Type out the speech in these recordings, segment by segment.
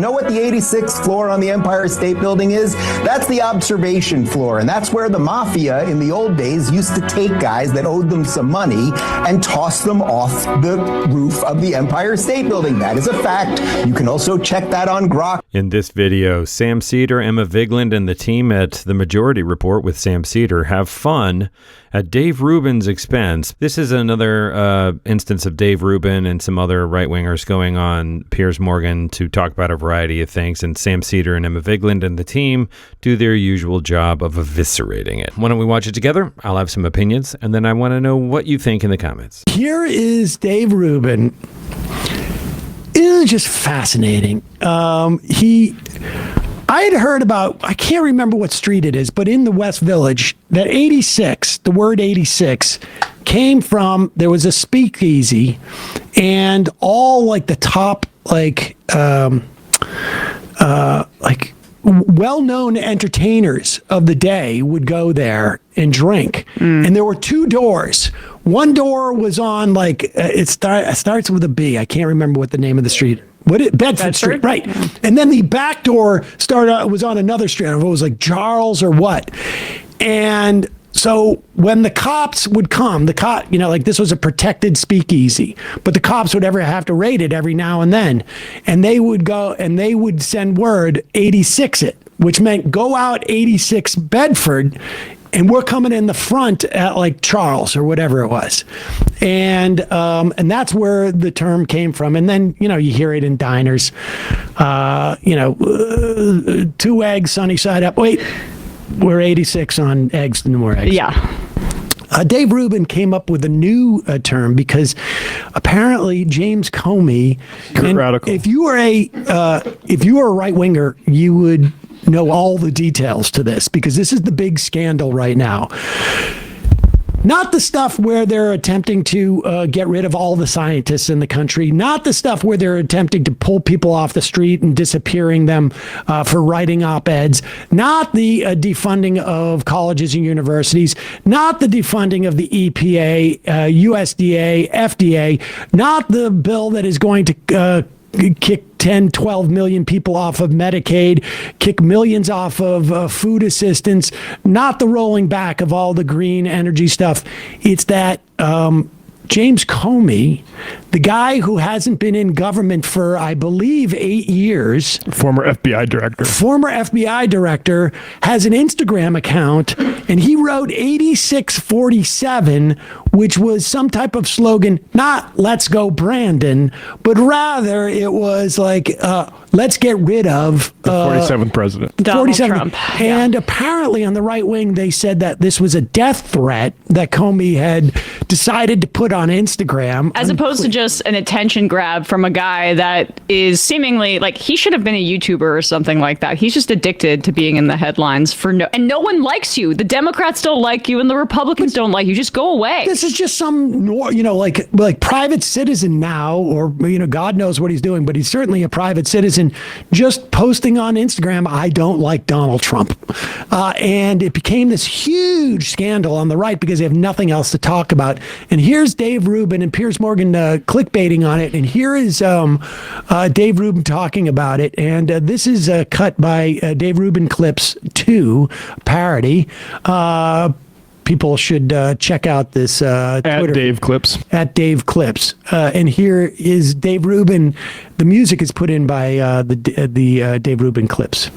know what the 86th floor on the Empire State Building is? That's the observation floor, and that's where the mafia in the old days used to take guys that owed them some money and toss them off the roof of the Empire State Building. That is a fact. You can also check that on GROK. In this video, Sam Seder, Emma Vigeland, and the team at The Majority Report with Sam Seder have fun at Dave Rubin's expense. This is another instance of Dave Rubin and some other right-wingers going on Piers Morgan to talk about a variety of things, and Sam Seder and Emma Vigeland and the team do their usual job of eviscerating it. Why don't we watch it together? I'll have some opinions, and then I want to know what you think in the comments. Here is Dave Rubin. It is just fascinating. I had heard about, I can't remember what street it is, but in the West Village, that 86, the word 86, came from, there was a speakeasy, and all like the top, like well-known entertainers of the day would go there and drink. And there were two doors. One door was on like, it starts with a B. I can't remember what the name of the street. Bedford Street, right? And then the back door was on another street. I don't know if it was like Charles or what. And so when the cops would come, like this was a protected speakeasy, but the cops would have to raid it every now and then. And they would go and they would send word 86 it, which meant go out 86 Bedford. And we're coming in the front at like Charles or whatever it was. And that's where the term came from. And then, you hear it in diners, 2 eggs, sunny side up. Wait, we're 86 on eggs, no more eggs. Yeah. Dave Rubin came up with a new term because apparently James Comey, radical. If you were a right winger, you would know all the details to this because this is the big scandal right now. Not the stuff where they're attempting to get rid of all the scientists in the country. Not the stuff where they're attempting to pull people off the street and disappearing them for writing op-eds. Not the defunding of colleges and universities. Not the defunding of the EPA, USDA, FDA. Not the bill that is going to kick 10, 12 million people off of Medicaid, kick millions off of food assistance, not the rolling back of all the green energy stuff. It's that James Comey, the guy who hasn't been in government for, I believe, 8 years. Former FBI director, has an Instagram account, and he wrote 8647, which was some type of slogan, not "Let's go Brandon," but rather it was like, let's get rid of the 47th president. Donald Trump. And apparently on the right wing, they said that this was a death threat that Comey had decided to put on Instagram. As opposed to just an attention grab from a guy that is seemingly like he should have been a YouTuber or something like that. He's just addicted to being in the headlines and no one likes you. The Democrats don't like you and the Republicans don't like you. Just go away. This is just some, like private citizen now, or, God knows what he's doing, but he's certainly a private citizen just posting on Instagram, I don't like Donald Trump. And it became this huge scandal on the right because they have nothing else to talk about. And here's Dave Rubin and Piers Morgan clickbaiting on it. And here is Dave Rubin talking about it. And this is cut by Dave Rubin Clips 2 parody. People should check out this Twitter. At Dave Clips. At Dave Clips. And here is Dave Rubin. The music is put in by the Dave Rubin Clips.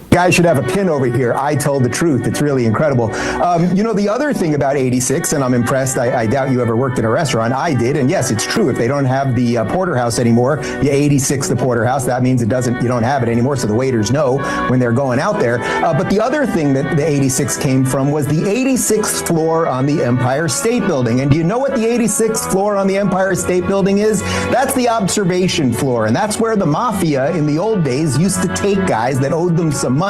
Guys should have a pin over here. I told the truth. It's really incredible. The other thing about 86, and I'm impressed, I doubt you ever worked in a restaurant. I did. And yes, it's true. If they don't have the porterhouse anymore, you 86 the porterhouse. That means you don't have it anymore. So the waiters know when they're going out there. But the other thing that the 86 came from was the 86th floor on the Empire State Building. And do you know what the 86th floor on the Empire State Building is? That's the observation floor. And that's where the mafia in the old days used to take guys that owed them some money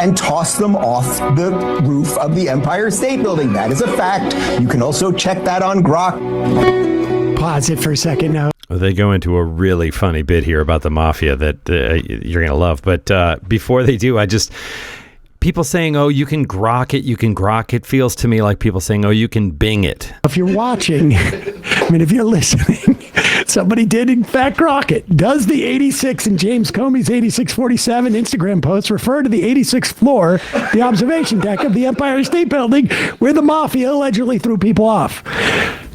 and toss them off the roof of the Empire State Building. That is a fact. You can also check that on GROK. Pause it for a second now. They go into a really funny bit here about the mafia that you're going to love. But before they do, people saying, oh, you can grok it feels to me like people saying, oh, you can Bing it. If you're watching, if you're listening, Somebody did, in fact, grok it. Does the 86 in James Comey's 8647 Instagram post refer to the 86th floor, the observation deck of the Empire State Building, where the mafia allegedly threw people off?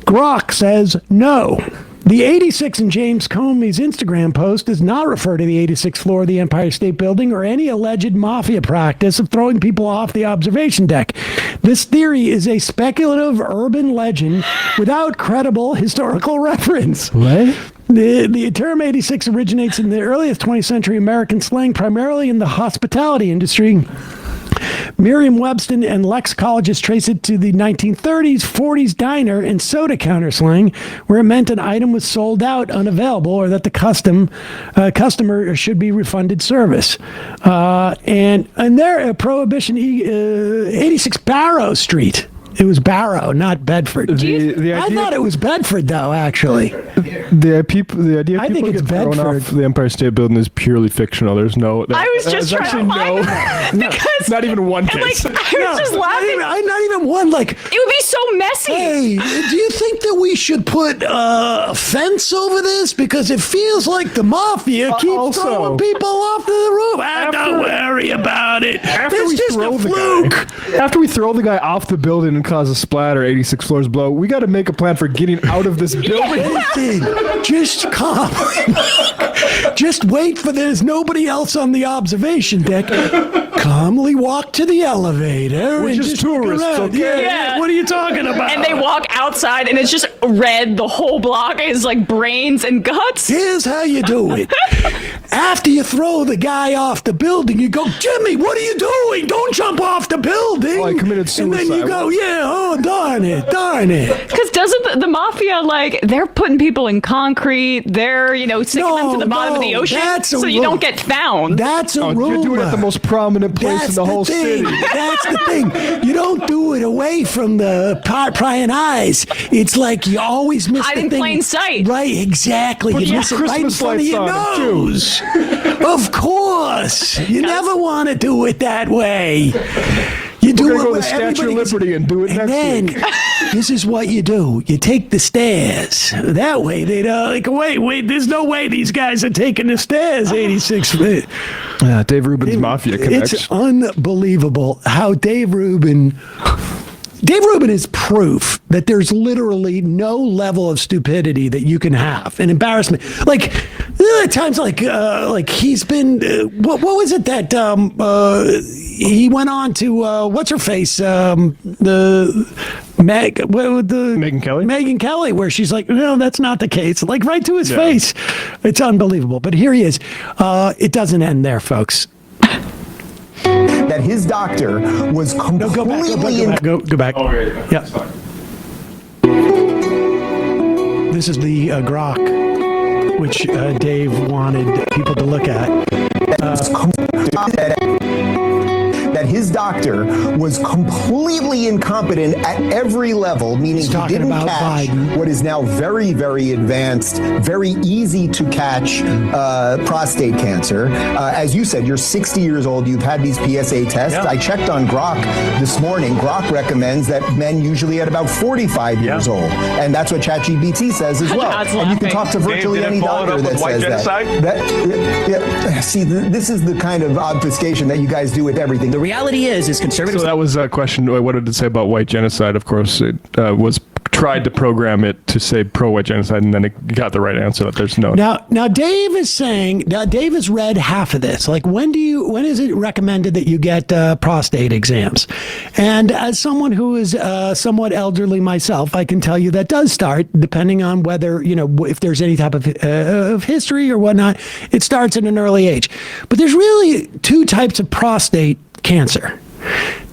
Grok says no. The 86 in James Comey's Instagram post does not refer to the 86th floor of the Empire State Building or any alleged mafia practice of throwing people off the observation deck. This theory is a speculative urban legend without credible historical reference. What? The term 86 originates in the earliest 20th century American slang, primarily in the hospitality industry. Merriam-Webster and lexicologists trace it to the 1930s, 40s diner and soda counter slang, where it meant an item was sold out, unavailable, or that the customer should be refunded service. And there, Prohibition 86 Barrow Street. It was Barrow, not Bedford. I thought it was Bedford, though, actually. The idea of people getting thrown off the Empire State Building is purely fictional. There's no... I was just trying to find that. Because, not even one case. I was just laughing. Not even one. Like, it would be so messy. Hey, do you think that we should put a fence over this? Because it feels like the mafia keeps throwing people off the roof. Don't worry about it. It's just a fluke. After we throw the guy off the building and cause a splatter, 86 floors below, we got to make a plan for getting out of this building. Listen, just calm. Just wait for there's nobody else on the observation deck. Calmly walk to the elevator. We're and just tourists, around. okay? Yeah. What are you talking about? And they walk outside, and it's just red. The whole block is like brains and guts. Here's how you do it. After you throw the guy off the building, you go, Jimmy, what are you doing? Don't jump off the building. Oh, I committed suicide. And then you go, yeah, oh, darn it. Because doesn't the mafia, like, they're putting people in concrete, they're, sticking them to the bottom of the ocean so you don't get found. That's a rumor. You're doing it at the most prominent place in the whole city. That's the thing. You don't do it away from the prying eyes. It's like you always miss Hide the in thing. plain sight. Right, exactly. Put You your miss it right in Christmas front of lights your on it, too. nose. Of course. You never want to do it that way. You do We're it going to go to where the Statue of everybody gets- Liberty and do it And next then, week. this is what you do. You take the stairs. That way, they like, wait, there's no way these guys are taking the stairs 86 feet. Yeah, Dave Rubin's Mafia Connection. It's unbelievable how Dave Rubin is proof that there's literally no level of stupidity that you can have, an embarrassment. Like there are times like he's been what was it that he went on to what's her face Megyn Kelly? Megyn Kelly, where she's like, no, that's not the case. Like right to his face. It's unbelievable. But here he is. It doesn't end there, folks. That his doctor was completely Go back. Oh, Yeah. This is the GROK, which Dave wanted people to look at. that his doctor was completely incompetent at every level, meaning he talking didn't about catch Biden. what is now very, very advanced, very easy to catch prostate cancer. As you said, you're 60 years old. You've had these PSA tests. I checked on GROK this morning. GROK recommends that men usually at about 45 years old. And that's what ChatGPT says as well. That's And you can laughing. talk to virtually any doctor that says that. See, this is the kind of obfuscation that you guys do with everything. The reality is conservatives. So that was a question. What did it say about white genocide? Of course, it was tried to program it to say pro-white genocide, and then it got the right answer that there's no. Now Dave is saying. Now Dave has read half of this. Like when is it recommended that you get prostate exams? And as someone who is somewhat elderly myself, I can tell you that does start depending on whether if there's any type of history or whatnot. It starts at an early age. But there's really two types of prostate cancer.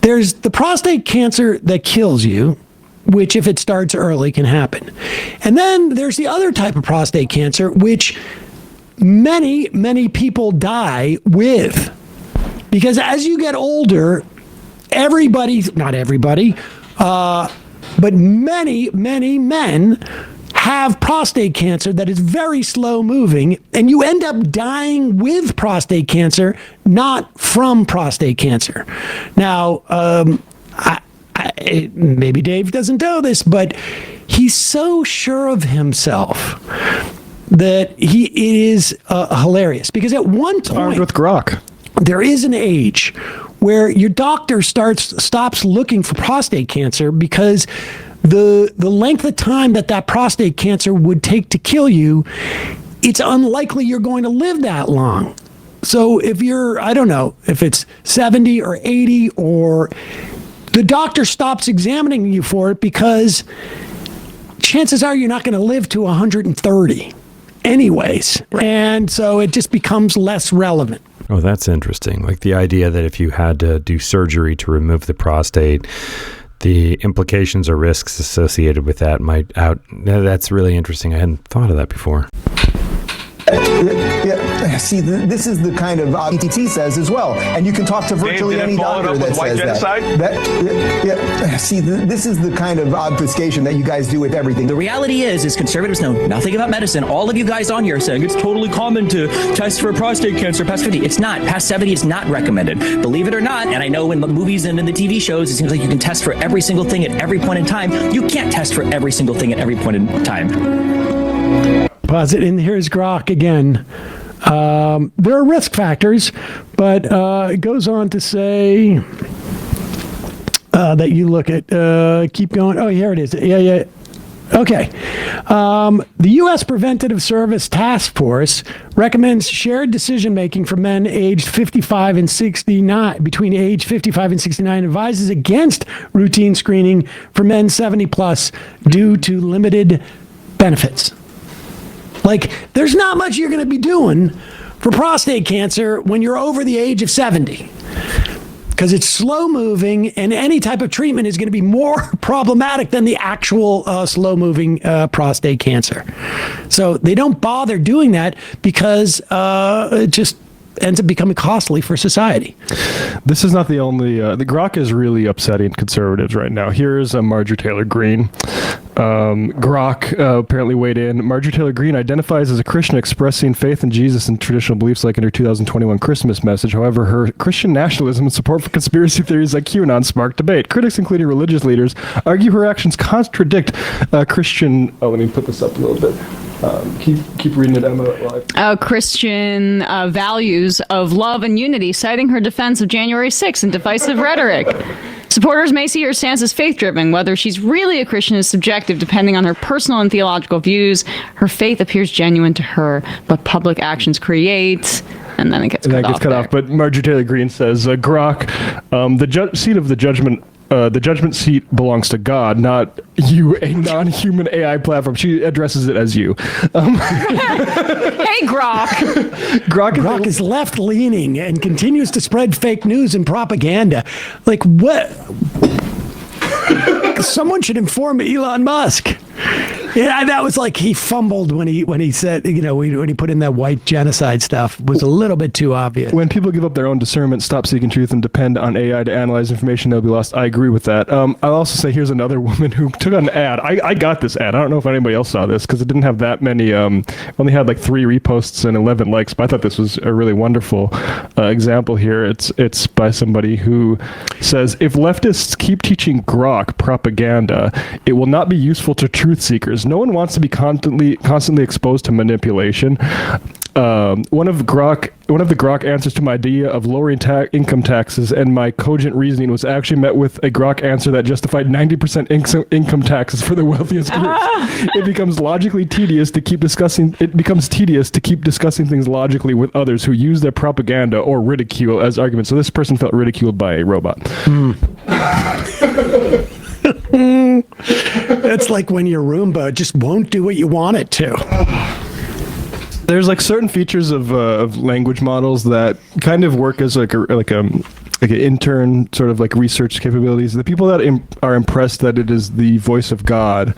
There's the prostate cancer that kills you, which if it starts early can happen. And then there's the other type of prostate cancer, which many, many people die with. Because as you get older, not everybody, but many, many men have prostate cancer that is very slow moving, and you end up dying with prostate cancer, not from prostate cancer. Now, maybe Dave doesn't know this, but he's so sure of himself that it is hilarious because at one point, Armed with GROK. there is an age where your doctor stops looking for prostate cancer because the length of time that prostate cancer would take to kill you, it's unlikely you're going to live that long. So if you're, I don't know, if it's 70 or 80 or the doctor stops examining you for it because chances are you're not going to live to 130 anyways. And so it just becomes less relevant. Oh, that's interesting. Like the idea that if you had to do surgery to remove the prostate, the implications or risks associated with that that's really interesting. I hadn't thought of that before. Yeah, see, this is the kind of ETT says as well, and you can talk to virtually any doctor that says that. See, this is the kind of obfuscation that you guys do with everything. The reality is conservatives know nothing about medicine. All of you guys on here are saying it's totally common to test for prostate cancer past 50. It's not. Past 70 is not recommended. Believe it or not, and I know in the movies and in the TV shows, it seems like you can test for every single thing at every point in time. You can't test for every single thing at every point in time. Pause it, and here's GROK again. There are risk factors, but it goes on to say that you look at, keep going. Oh, here it is. Yeah. Okay. The U.S. Preventative Service Task Force recommends shared decision-making for men aged 55 and 69, between age 55 and 69, advises against routine screening for men 70 plus due to limited benefits. Like, there's not much you're going to be doing for prostate cancer when you're over the age of 70 because it's slow moving and any type of treatment is going to be more problematic than the actual slow moving prostate cancer. So they don't bother doing that because it just ends up becoming costly for society. This is not the only... the GROK is really upsetting conservatives right now. Here's Marjorie Taylor Greene. GROK apparently weighed in. Marjorie Taylor Greene identifies as a Christian expressing faith in Jesus and traditional beliefs like in her 2021 Christmas message. However, her Christian nationalism and support for conspiracy theories like QAnon sparked debate. Critics, including religious leaders, argue her actions contradict Christian... Oh, let me put this up a little bit. Keep reading it, Emma. Christian values of love and unity, citing her defense of January 6th and divisive rhetoric. Supporters may see her stance as faith-driven. Whether she's really a Christian is subjective, depending on her personal and theological views. Her faith appears genuine to her, but public actions create... And then it gets cut off. But Marjorie Taylor Greene says, GROK, the seat of the judgment... the judgment seat belongs to God, not you, a non-human AI platform. She addresses it as you. Hey, GROK. GROK is left-leaning and continues to spread fake news and propaganda. Like, what? Someone should inform Elon Musk. Yeah, that was like he fumbled when he said, when he put in that white genocide stuff, was a little bit too obvious. When people give up their own discernment, stop seeking truth, and depend on AI to analyze information, they'll be lost. I agree with that. I'll also say here's another woman who took on an ad. I got this ad. I don't know if anybody else saw this because it didn't have that many. Only had like 3 reposts and 11 likes. But I thought this was a really wonderful example here. It's by somebody who says, if leftists keep teaching GROK propaganda, it will not be useful to truth seekers. No one wants to be constantly exposed to manipulation. One of the GROK answers to my idea of lowering income taxes and my cogent reasoning was actually met with a GROK answer that justified 90% income taxes for the wealthiest groups. It becomes tedious to keep discussing things logically with others who use their propaganda or ridicule as arguments. So this person felt ridiculed by a robot. It's like when your Roomba just won't do what you want it to. There's like certain features of language models that kind of work as like an intern sort of like research capabilities. The people that are impressed that it is the voice of God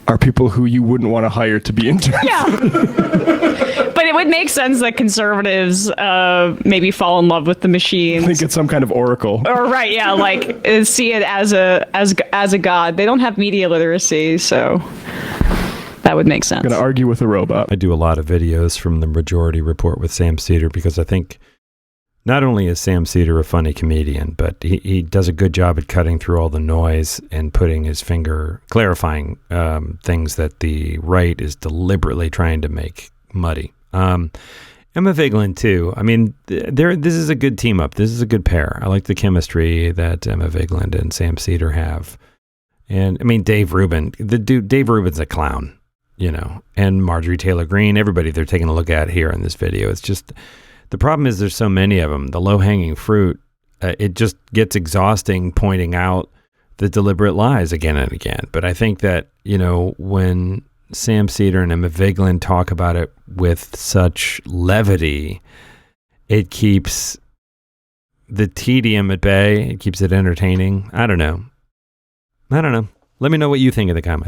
are people who you wouldn't want to hire to be interns. Yeah. But it would make sense that conservatives maybe fall in love with the machines. I think it's some kind of oracle. Or right, yeah, like see it as a god. They don't have media literacy, so that would make sense. I'm going to argue with a robot. I do a lot of videos from the Majority Report with Sam Seder because I think not only is Sam Seder a funny comedian, but he does a good job at cutting through all the noise and putting his finger, clarifying things that the right is deliberately trying to make muddy. Emma Vigeland too. I mean, this is a good team up. This is a good pair. I like the chemistry that Emma Vigeland and Sam Seder have. And I mean, Dave Rubin, Dave Rubin's a clown, you know, and Marjorie Taylor Greene, everybody they're taking a look at here in this video. It's just, the problem is there's so many of them. The low hanging fruit, it just gets exhausting pointing out the deliberate lies again and again. But I think that, you know, when Sam Seder and Emma Vigeland talk about it with such levity, it keeps the tedium at bay. It keeps it entertaining. I don't know. Let me know what you think in the comments.